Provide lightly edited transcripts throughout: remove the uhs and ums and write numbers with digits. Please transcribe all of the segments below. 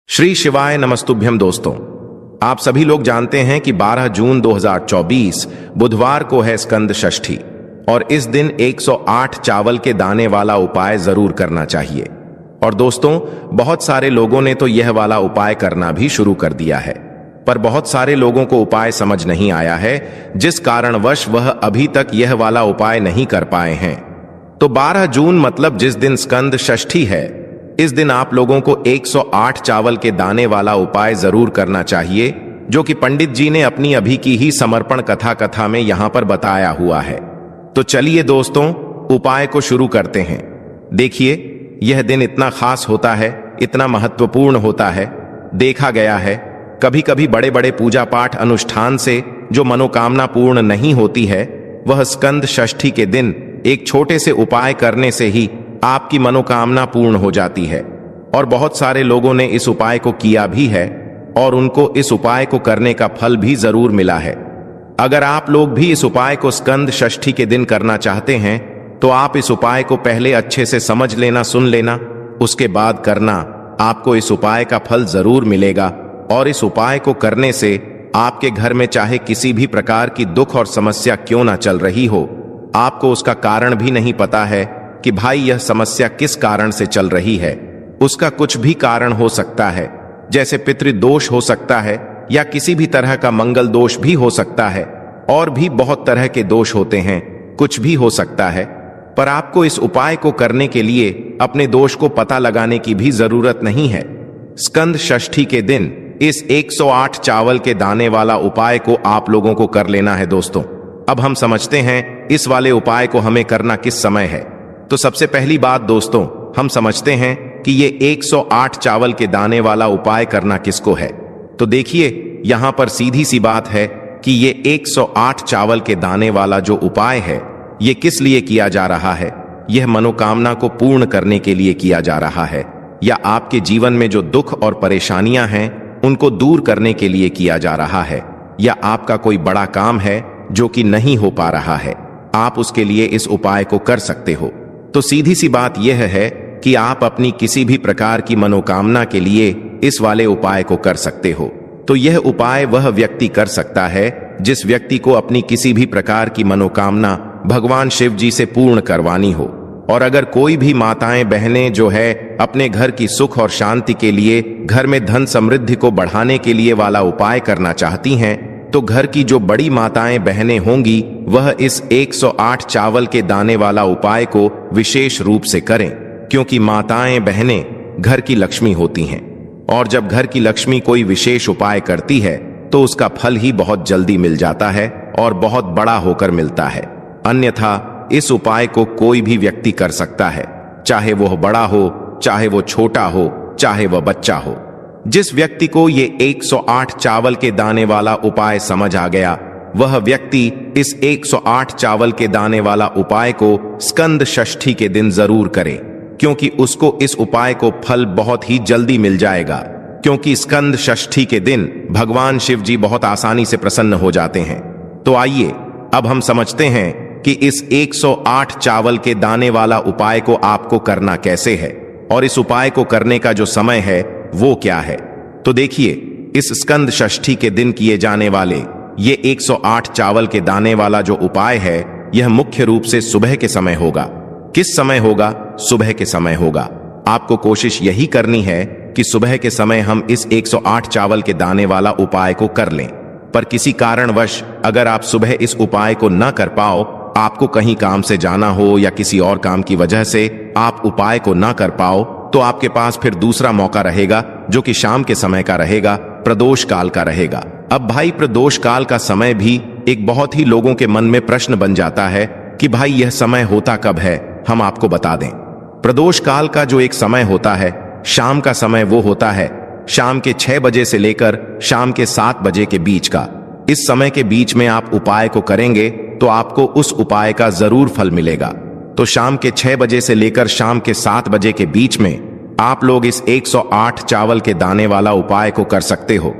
श्री शिवाय नमस्तुभ्यम दोस्तों, आप सभी लोग जानते हैं कि 12 जून 2024 बुधवार को है स्कंद षष्ठी और इस दिन 108 चावल के दाने वाला उपाय जरूर करना चाहिए। और दोस्तों, बहुत सारे लोगों ने तो यह वाला उपाय करना भी शुरू कर दिया है, पर बहुत सारे लोगों को उपाय समझ नहीं आया है, जिस कारणवश वह अभी तक यह वाला उपाय नहीं कर पाए हैं। तो 12 जून मतलब जिस दिन स्कंद षष्ठी है, इस दिन आप लोगों को 108 चावल के दाने वाला उपाय जरूर करना चाहिए, जो कि पंडित जी ने अपनी अभी की ही समर्पण कथा में यहां पर बताया हुआ है। तो चलिए दोस्तों, उपाय को शुरू करते हैं। देखिए, यह दिन इतना खास होता है, इतना महत्वपूर्ण होता है। देखा गया है कभी कभी बड़े बड़े पूजा पाठ अनुष्ठान से जो मनोकामना पूर्ण नहीं होती है, वह स्कंद षष्ठी के दिन एक छोटे से उपाय करने से ही आपकी मनोकामना पूर्ण हो जाती है। और बहुत सारे लोगों ने इस उपाय को किया भी है और उनको इस उपाय को करने का फल भी जरूर मिला है। अगर आप लोग भी इस उपाय को स्कंद षष्ठी के दिन करना चाहते हैं, तो आप इस उपाय को पहले अच्छे से समझ लेना, सुन लेना, उसके बाद करना। आपको इस उपाय का फल जरूर मिलेगा। और इस उपाय को करने से आपके घर में चाहे किसी भी प्रकार की दुख और समस्या क्यों ना चल रही हो, आपको उसका कारण भी नहीं पता है कि भाई यह समस्या किस कारण से चल रही है। उसका कुछ भी कारण हो सकता है, जैसे पितृदोष हो सकता है या किसी भी तरह का मंगल दोष भी हो सकता है, और भी बहुत तरह के दोष होते हैं, कुछ भी हो सकता है। पर आपको इस उपाय को करने के लिए अपने दोष को पता लगाने की भी जरूरत नहीं है। स्कंद षष्ठी के दिन इस 108 चावल के दाने वाला उपाय को आप लोगों को कर लेना है। दोस्तों, अब हम समझते हैं इस वाले उपाय को हमें करना किस समय है। तो सबसे पहली बात दोस्तों, हम समझते हैं कि ये 108 चावल के दाने वाला उपाय करना किसको है। तो देखिए, यहां पर सीधी सी बात है कि ये 108 चावल के दाने वाला जो उपाय है, ये किस लिए किया जा रहा है। यह मनोकामना को पूर्ण करने के लिए किया जा रहा है, या आपके जीवन में जो दुख और परेशानियां हैं उनको दूर करने के लिए किया जा रहा है, या आपका कोई बड़ा काम है जो कि नहीं हो पा रहा है, आप उसके लिए इस उपाय को कर सकते हो। तो सीधी सी बात यह है कि आप अपनी किसी भी प्रकार की मनोकामना के लिए इस वाले उपाय को कर सकते हो। तो यह उपाय वह व्यक्ति कर सकता है जिस व्यक्ति को अपनी किसी भी प्रकार की मनोकामना भगवान शिव जी से पूर्ण करवानी हो। और अगर कोई भी माताएं बहनें जो है अपने घर की सुख और शांति के लिए, घर में धन समृद्धि को बढ़ाने के लिए वाला उपाय करना चाहती हैं, तो घर की जो बड़ी माताएं बहनें होंगी, वह इस 108 चावल के दाने वाला उपाय को विशेष रूप से करें, क्योंकि माताएं बहनें घर की लक्ष्मी होती हैं। और जब घर की लक्ष्मी कोई विशेष उपाय करती है, तो उसका फल ही बहुत जल्दी मिल जाता है और बहुत बड़ा होकर मिलता है। अन्यथा इस उपाय को कोई भी व्यक्ति कर सकता है, चाहे वह बड़ा हो, चाहे वो छोटा हो, चाहे वह बच्चा हो। जिस व्यक्ति को ये 108 चावल के दाने वाला उपाय समझ आ गया, वह व्यक्ति इस 108 चावल के दाने वाला उपाय को स्कंद षष्ठी के दिन जरूर करे, क्योंकि उसको इस उपाय को फल बहुत ही जल्दी मिल जाएगा। क्योंकि स्कंद षष्ठी के दिन भगवान शिव जी बहुत आसानी से प्रसन्न हो जाते हैं। तो आइए अब हम समझते हैं कि इस 108 चावल के दाने वाला उपाय को आपको करना कैसे है, और इस उपाय को करने का जो समय है वो क्या है। तो देखिए, इस स्कंद षष्ठी के दिन किए जाने वाले ये 108 चावल के दाने वाला जो उपाय है, यह मुख्य रूप से सुबह के समय होगा। किस समय होगा? सुबह के समय होगा। आपको कोशिश यही करनी है कि सुबह के समय हम इस 108 चावल के दाने वाला उपाय को कर लें। पर किसी कारणवश अगर आप सुबह इस उपाय को न कर पाओ, आपको कहीं काम से जाना हो या किसी और काम की वजह से आप उपाय को ना कर पाओ, तो आपके पास फिर दूसरा मौका रहेगा, जो कि शाम के समय का रहेगा, प्रदोष काल का रहेगा। अब भाई, प्रदोष काल का समय भी एक बहुत ही लोगों के मन में प्रश्न बन जाता है कि भाई यह समय होता कब है। हम आपको बता दें, प्रदोष काल का जो एक समय होता है, शाम का समय, वो होता है शाम के 6 बजे से लेकर शाम के 7 बजे के बीच का। इस समय के बीच में आप उपाय को करेंगे तो आपको उस उपाय का जरूर फल मिलेगा। तो शाम के 6 बजे से लेकर शाम के 7 बजे के बीच में आप लोग इस 108 चावल के दाने वाला उपाय को कर सकते हो।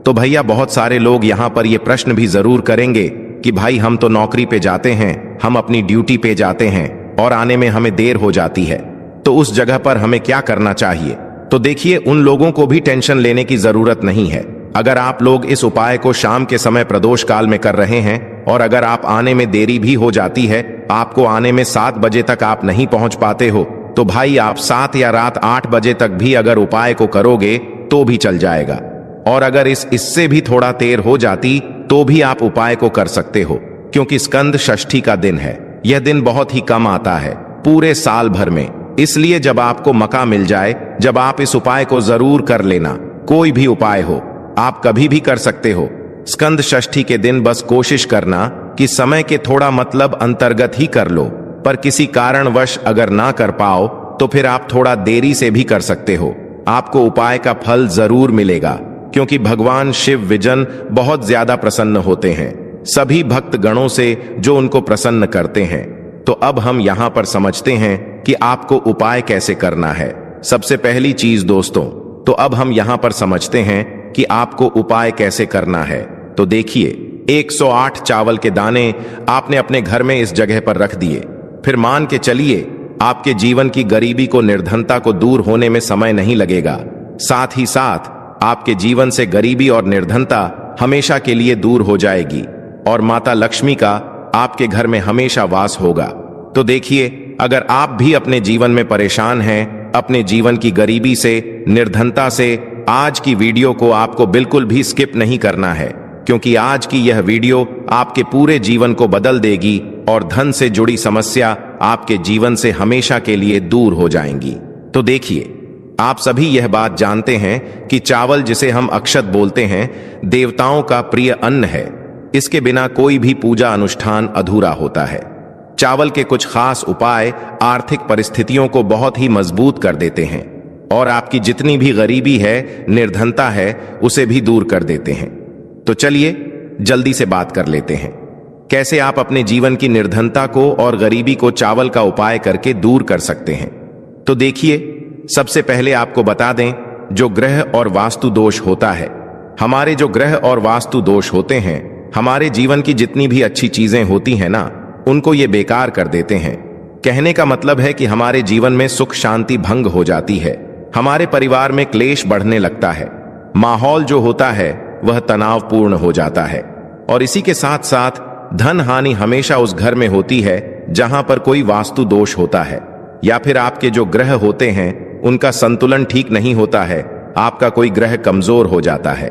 तो भैया, बहुत सारे लोग यहां पर यह प्रश्न भी जरूर करेंगे कि भाई हम तो नौकरी पे जाते हैं, हम अपनी ड्यूटी पे जाते हैं और आने में हमें देर हो जाती है, तो उस जगह पर हमें क्या करना चाहिए। तो देखिए उन लोगों को भी टेंशन लेने की जरूरत नहीं है। अगर आप लोग इस उपाय को शाम के समय प्रदोष काल में कर रहे हैं और अगर आप आने में देरी भी हो जाती है, आपको आने में 7 बजे तक आप नहीं पहुंच पाते हो, तो भाई आप 7 या रात 8 बजे तक भी अगर उपाय को करोगे तो भी चल जाएगा। और अगर इससे भी थोड़ा देर हो जाती तो भी आप उपाय को कर सकते हो, क्योंकि स्कंद षष्ठी का दिन है। यह दिन बहुत ही कम आता है पूरे साल भर में, इसलिए जब आपको मौका मिल जाए, जब आप इस उपाय को जरूर कर लेना। कोई भी उपाय हो, आप कभी भी कर सकते हो। स्कंद षष्ठी के दिन बस कोशिश करना कि समय के थोड़ा मतलब अंतर्गत ही कर लो, पर किसी कारणवश अगर ना कर पाओ तो फिर आप थोड़ा देरी से भी कर सकते हो। आपको उपाय का फल जरूर मिलेगा, क्योंकि भगवान शिव विजन बहुत ज्यादा प्रसन्न होते हैं सभी भक्त गणों से जो उनको प्रसन्न करते हैं। तो अब हम यहां पर समझते हैं कि आपको उपाय कैसे करना है। सबसे पहली चीज दोस्तों, तो अब हम यहां पर समझते हैं कि आपको उपाय कैसे करना है। तो देखिए, 108 चावल के दाने आपने अपने घर में इस जगह पर रख दिए। फिर मान के चलिए आपके जीवन की गरीबी को, निर्धनता को दूर होने में समय नहीं लगेगा। साथ ही साथ आपके जीवन से गरीबी और निर्धनता हमेशा के लिए दूर हो जाएगी और माता लक्ष्मी का आपके घर में हमेशा वास होगा। तो देखिए, अगर आप भी अपने जीवन में परेशान हैं, अपने जीवन की गरीबी से, निर्धनता से, आज की वीडियो को आपको बिल्कुल भी स्किप नहीं करना है, क्योंकि आज की यह वीडियो आपके पूरे जीवन को बदल देगी और धन से जुड़ी समस्या आपके जीवन से हमेशा के लिए दूर हो जाएंगी। तो देखिए, आप सभी यह बात जानते हैं कि चावल, जिसे हम अक्षत बोलते हैं, देवताओं का प्रिय अन्न है। इसके बिना कोई भी पूजा अनुष्ठान अधूरा होता है। चावल के कुछ खास उपाय आर्थिक परिस्थितियों को बहुत ही मजबूत कर देते हैं और आपकी जितनी भी गरीबी है, निर्धनता है, उसे भी दूर कर देते हैं। तो चलिए जल्दी से बात कर लेते हैं, कैसे आप अपने जीवन की निर्धनता को और गरीबी को चावल का उपाय करके दूर कर सकते हैं। तो देखिए, सबसे पहले आपको बता दें, जो ग्रह और वास्तु दोष होता है, हमारे जो ग्रह और वास्तु दोष होते हैं, हमारे जीवन की जितनी भी अच्छी चीजें होती हैं ना, उनको ये बेकार कर देते हैं। कहने का मतलब है कि हमारे जीवन में सुख शांति भंग हो जाती है, हमारे परिवार में क्लेश बढ़ने लगता है, माहौल जो होता है वह तनावपूर्ण हो जाता है और इसी के साथ साथ धन हानि हमेशा उस घर में होती है जहां पर कोई वास्तु दोष होता है, या फिर आपके जो ग्रह होते हैं उनका संतुलन ठीक नहीं होता है, आपका कोई ग्रह कमजोर हो जाता है।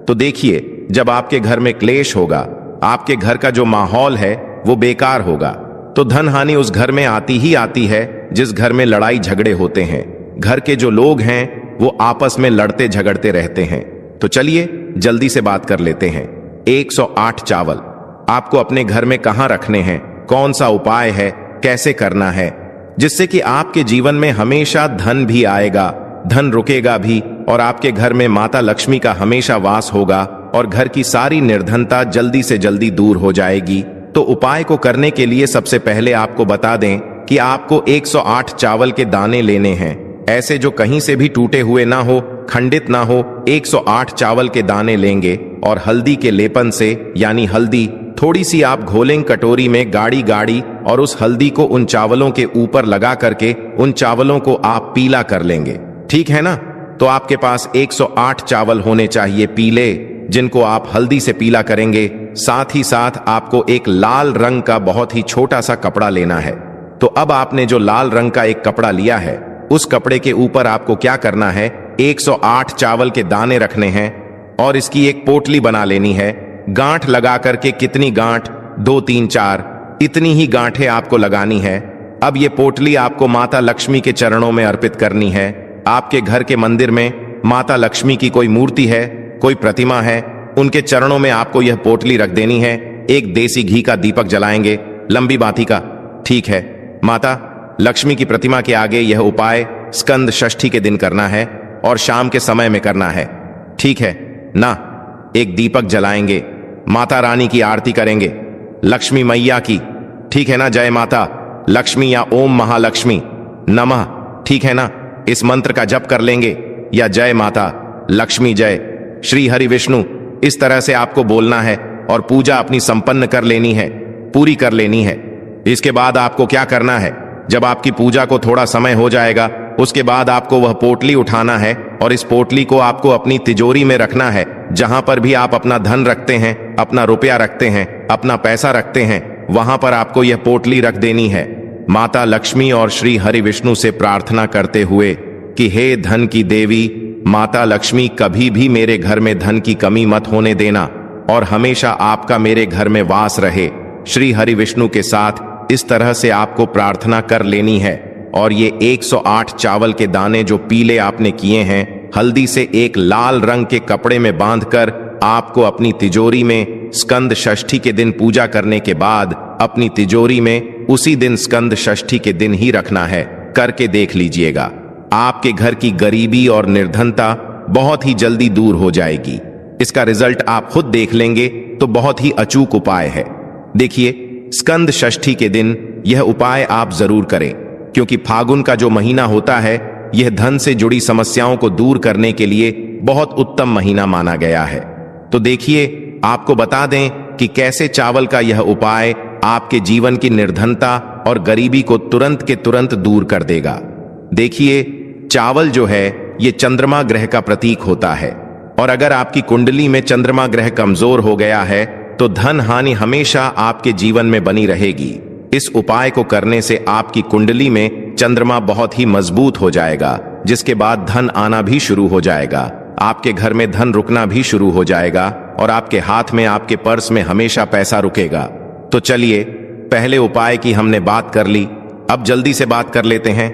तो देखिए, जब आपके घर में क्लेश होगा, आपके घर का जो माहौल है वो बेकार होगा, तो धन हानि उस घर में आती ही आती है जिस घर में लड़ाई झगड़े होते हैं। घर के जो लोग हैं वो आपस में लड़ते झगड़ते रहते हैं। तो चलिए जल्दी से बात कर लेते हैं। 108 चावल आपको अपने घर में कहां रखने हैं, कौन सा उपाय है, कैसे करना है, जिससे कि आपके जीवन में हमेशा धन भी आएगा, धन रुकेगा भी और आपके घर में माता लक्ष्मी का हमेशा वास होगा और घर की सारी निर्धनता जल्दी से जल्दी दूर हो जाएगी। तो उपाय को करने के लिए सबसे पहले आपको बता दें कि आपको 108 चावल के दाने लेने हैं, ऐसे जो कहीं से भी टूटे हुए ना हो, खंडित ना हो। 108 चावल के दाने लेंगे और हल्दी के लेपन से, यानी हल्दी थोड़ी सी आप घोलें कटोरी में गाढ़ी गाढ़ी और उस हल्दी को उन चावलों के ऊपर लगा करके उन चावलों को आप पीला कर लेंगे। ठीक है ना? तो आपके पास 108 चावल होने चाहिए पीले, जिनको आप हल्दी से पीला करेंगे। साथ ही साथ आपको एक लाल रंग का बहुत ही छोटा सा कपड़ा लेना है। तो अब आपने जो लाल रंग का एक कपड़ा लिया है, उस कपड़े के ऊपर आपको क्या करना है, 108 चावल के दाने रखने हैं और इसकी एक पोटली बना लेनी है। गांठ लगा करके, कितनी गांठ, 2 3 4 इतनी ही गांठें आपको लगानी है। अब ये पोटली आपको माता लक्ष्मी के चरणों में अर्पित करनी है। आपके घर के मंदिर में माता लक्ष्मी की कोई मूर्ति है, कोई प्रतिमा है, उनके चरणों में आपको यह पोटली रख देनी है। एक देसी घी का दीपक जलाएंगे, लंबी बाती का। ठीक है, माता लक्ष्मी की प्रतिमा के आगे यह उपाय स्कंद षष्ठी के दिन करना है और शाम के समय में करना है। ठीक है ना? एक दीपक जलाएंगे, माता रानी की आरती करेंगे, लक्ष्मी मैया की। ठीक है ना? जय माता लक्ष्मी या ओम महालक्ष्मी नमः। ठीक है ना? इस मंत्र का जप कर लेंगे, या जय माता लक्ष्मी जय श्री हरि विष्णु, इस तरह से आपको बोलना है और पूजा अपनी संपन्न कर लेनी है, पूरी कर लेनी है। इसके बाद आपको क्या करना है, जब आपकी पूजा को थोड़ा समय हो जाएगा उसके बाद आपको वह पोटली उठाना है और इस पोटली को आपको अपनी तिजोरी में रखना है। जहां पर भी आप अपना धन रखते हैं, अपना रुपया रखते हैं, अपना पैसा रखते हैं, वहां पर आपको यह पोटली रख देनी है। माता लक्ष्मी और श्री हरि विष्णु से प्रार्थना करते हुए कि हे धन की देवी माता लक्ष्मी, कभी भी मेरे घर में धन की कमी मत होने देना और हमेशा आपका मेरे घर में वास रहे। श्री हरि विष्णु के साथ इस तरह से आपको प्रार्थना कर लेनी है। और ये 108 चावल के दाने जो पीले आपने किए हैं, हल्दी से एक लाल रंग के कपड़े में बांधकर आपको अपनी तिजोरी में स्कंद षष्ठी के दिन पूजा करने के बाद अपनी तिजोरी में उसी दिन स्कंद षष्ठी के दिन ही रखना है। करके देख लीजिएगा, आपके घर की गरीबी और निर्धनता बहुत ही जल्दी दूर हो जाएगी। इसका रिजल्ट आप खुद देख लेंगे तो बहुत ही अचूक उपाय है। देखिए, स्कंद षष्ठी के दिन यह उपाय आप जरूर करें, क्योंकि फागुन का जो महीना होता है यह धन से जुड़ी समस्याओं को दूर करने के लिए बहुत उत्तम महीना माना गया है। तो देखिए, आपको बता दें कि कैसे चावल का यह उपाय आपके जीवन की निर्धनता और गरीबी को तुरंत के तुरंत दूर कर देगा। देखिए, चावल जो है ये चंद्रमा ग्रह का प्रतीक होता है, और अगर आपकी कुंडली में चंद्रमा ग्रह कमजोर हो गया है तो धन हानि हमेशा आपके जीवन में बनी रहेगी। इस उपाय को करने से आपकी कुंडली में चंद्रमा बहुत ही मजबूत हो जाएगा, जिसके बाद धन आना भी शुरू हो जाएगा। आपके घर में धन रुकना भी शुरू हो जाएगा और आपके हाथ में, आपके पर्स में हमेशा पैसा रुकेगा। तो चलिए, पहले उपाय की हमने बात कर ली, अब जल्दी से बात कर लेते हैं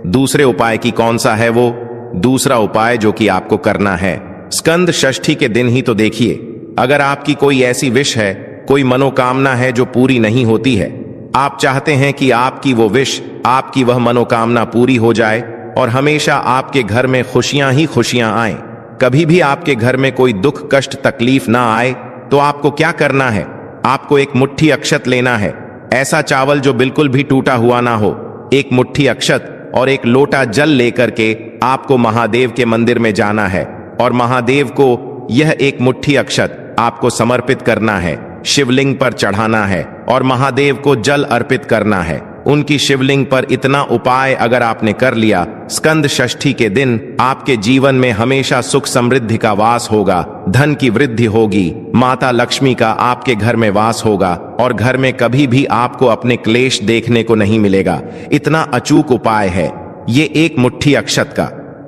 दूसरे उपाय की। कौन सा है वो दूसरा उपाय जो कि आपको करना है स्कंद षष्ठी के दिन ही? तो देखिए, अगर आपकी कोई ऐसी विश है, कोई मनोकामना है जो पूरी नहीं होती है, आप चाहते हैं कि आपकी वो विश, आपकी वह मनोकामना पूरी हो जाए और हमेशा आपके घर में खुशियां ही खुशियां आए, कभी भी आपके घर में कोई दुख कष्ट तकलीफ ना आए, तो आपको क्या करना है? आपको एक मुट्ठी अक्षत लेना है, ऐसा चावल जो बिल्कुल भी टूटा हुआ ना हो। एक मुट्ठी अक्षत और एक लोटा जल लेकर के आपको महादेव के मंदिर में जाना है और महादेव को यह एक मुट्ठी अक्षत आपको समर्पित करना है, शिवलिंग पर चढ़ाना है और महादेव को जल अर्पित करना है। उनकी शिवलिंग पर इतना उपाय अगर आपने कर लिया, स्कंद षष्ठी के दिन आपके जीवन में हमेशा सुख समृद्धि का वास होगा, धन की वृद्धि होगी, माता लक्ष्मी का आपके घर में वास होगा और घर में कभी भी आपको अपने क्लेश देखने को नहीं मिलेगा। इतना अचूक उपाय है ये एक मुट्ठी अक्षत का।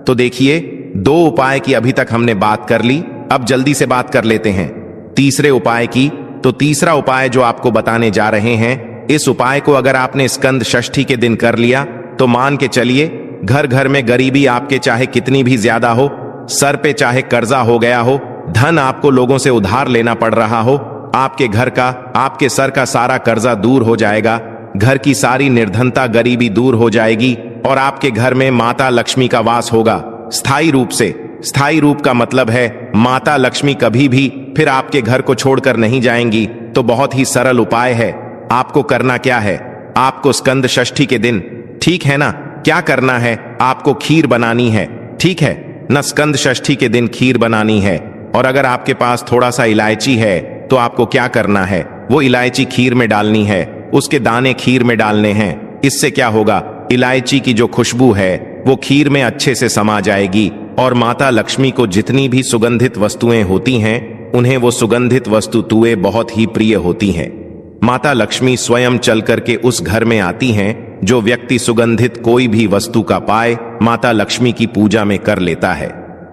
तो देखिए, 2 उपाय की अभी तक हमने बात कर ली, अब जल्दी से बात कर लेते हैं तीसरे उपाय की। तो तीसरा उपाय जो आपको बताने जा रहे हैं, इस उपाय को अगर आपने स्कंद षष्ठी के दिन कर लिया तो मान के चलिए, घर घर में गरीबी आपके चाहे कितनी भी ज्यादा हो, सर पे चाहे कर्जा हो गया हो, धन आपको लोगों से उधार लेना पड़ रहा हो, आपके घर का, आपके सर का सारा कर्जा दूर हो जाएगा, घर की सारी निर्धनता गरीबी दूर हो जाएगी और आपके घर में माता लक्ष्मी का वास होगा स्थायी रूप से। स्थायी रूप का मतलब है माता लक्ष्मी कभी भी फिर आपके घर को छोड़कर नहीं जाएंगी। तो बहुत ही सरल उपाय है। आपको करना क्या है? आपको स्कंद षष्ठी के दिन, ठीक है ना, क्या करना है? आपको खीर बनानी है, ठीक है ना? स्कंद षष्ठी के दिन खीर बनानी है। और अगर आपके पास थोड़ा सा इलायची है तो आपको क्या करना है? वो इलायची खीर में डालनी है, उसके दाने खीर में डालने हैं। इससे क्या होगा? इलायची की जो खुशबू है वो खीर में अच्छे से समा जाएगी और माता लक्ष्मी को जितनी भी सुगंधित वस्तुएं होती हैं, उन्हें वो सुगंधित वस्तुएं बहुत ही प्रिय होती हैं। माता लक्ष्मी स्वयं चल करके उस घर में आती हैं। जो व्यक्ति सुगंधित कोई भी वस्तु का पाए, माता लक्ष्मी की पूजा में कर लेता है।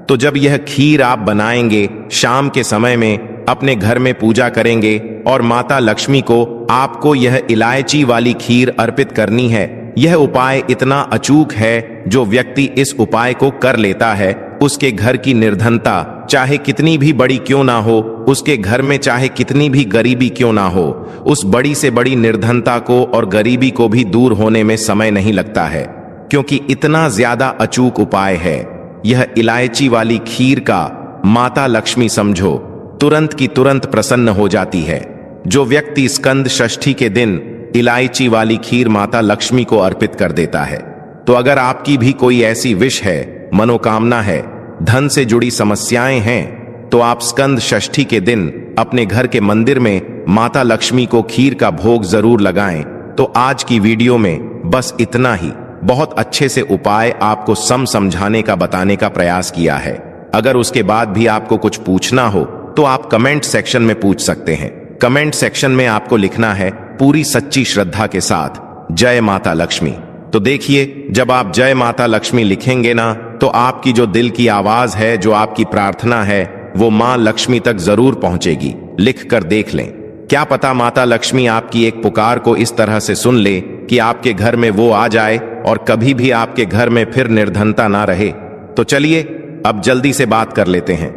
तो जब यह खीर आप बनाएंगे, शाम के समय में अपने घर में पूजा करेंगे और माता लक्ष्मी को आपको यह इलायची वाली खीर अर्पित करनी है। यह उपाय इतना अचूक है, जो व्यक्ति इस उपाय को कर लेता है, उसके घर की निर्धनता चाहे कितनी भी बड़ी क्यों ना हो, उसके घर में चाहे कितनी भी गरीबी क्यों ना हो, उस बड़ी से बड़ी निर्धनता को और गरीबी को भी दूर होने में समय नहीं लगता है, क्योंकि इतना ज्यादा अचूक उपाय है यह इलायची वाली खीर का। माता लक्ष्मी समझो तुरंत की तुरंत प्रसन्न हो जाती है। जो व्यक्ति स्कंद षष्ठी के दिन इलायची वाली खीर माता लक्ष्मी को अर्पित कर देता है। तो अगर आपकी भी कोई ऐसी विश है, मनोकामना है, धन से जुड़ी समस्याएं हैं, तो आप स्कंद षष्ठी के दिन अपने घर के मंदिर में माता लक्ष्मी को खीर का भोग जरूर लगाएं। तो आज की वीडियो में बस इतना ही। बहुत अच्छे से उपाय आपको समझाने का बताने का प्रयास किया है। अगर उसके बाद भी आपको कुछ पूछना हो तो आप कमेंट सेक्शन में पूछ सकते हैं। कमेंट सेक्शन में आपको लिखना है पूरी सच्ची श्रद्धा के साथ जय माता लक्ष्मी। तो देखिए, जब आप जय माता लक्ष्मी लिखेंगे ना, तो आपकी जो दिल की आवाज है, जो आपकी प्रार्थना है, वो मां लक्ष्मी तक जरूर पहुंचेगी। लिख कर देख लें, क्या पता माता लक्ष्मी आपकी एक पुकार को इस तरह से सुन ले कि आपके घर में वो आ जाए और कभी भी आपके घर में फिर निर्धनता ना रहे। तो चलिए अब जल्दी से बात कर लेते हैं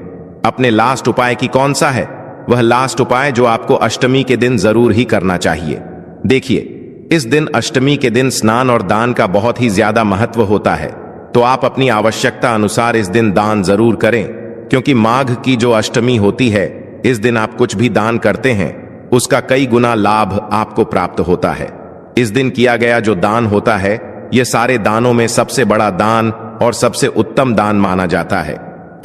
अपने लास्ट उपाय की। कौन सा है वह लास्ट उपाय जो आपको अष्टमी के दिन जरूर ही करना चाहिए? देखिए, इस दिन अष्टमी के दिन स्नान और दान का बहुत ही ज्यादा महत्व होता है। तो आप अपनी आवश्यकता अनुसार इस दिन दान जरूर करें, क्योंकि माघ की जो अष्टमी होती है, इस दिन आप कुछ भी दान करते हैं उसका कई गुना लाभ आपको प्राप्त होता है। इस दिन किया गया जो दान होता है, यह सारे दानों में सबसे बड़ा दान और सबसे उत्तम दान माना जाता है।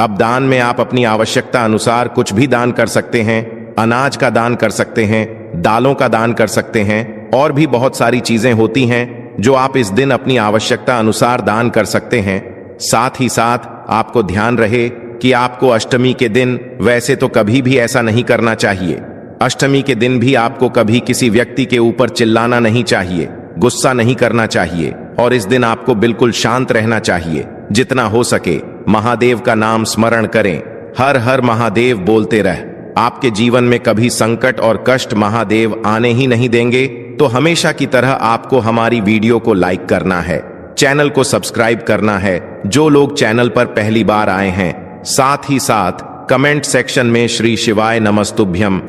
अब दान में आप अपनी आवश्यकता अनुसार कुछ भी दान कर सकते हैं। अनाज का दान कर सकते हैं, दालों का दान कर सकते हैं, और भी बहुत सारी चीजें होती हैं जो आप इस दिन अपनी आवश्यकता अनुसार दान कर सकते हैं। साथ ही साथ आपको ध्यान रहे कि आपको अष्टमी के दिन वैसे तो कभी भी ऐसा नहीं करना चाहिए। अष्टमी के दिन भी आपको कभी किसी व्यक्ति के ऊपर चिल्लाना नहीं चाहिए, गुस्सा नहीं करना चाहिए, और इस दिन आपको बिल्कुल शांत रहना चाहिए। जितना हो सके महादेव का नाम स्मरण करें, हर हर महादेव बोलते रह। आपके जीवन में कभी संकट और कष्ट महादेव आने ही नहीं देंगे। तो हमेशा की तरह आपको हमारी वीडियो को लाइक करना है, चैनल को सब्सक्राइब करना है जो लोग चैनल पर पहली बार आए हैं। साथ ही साथ कमेंट सेक्शन में श्री शिवाय नमस्तुभ्यम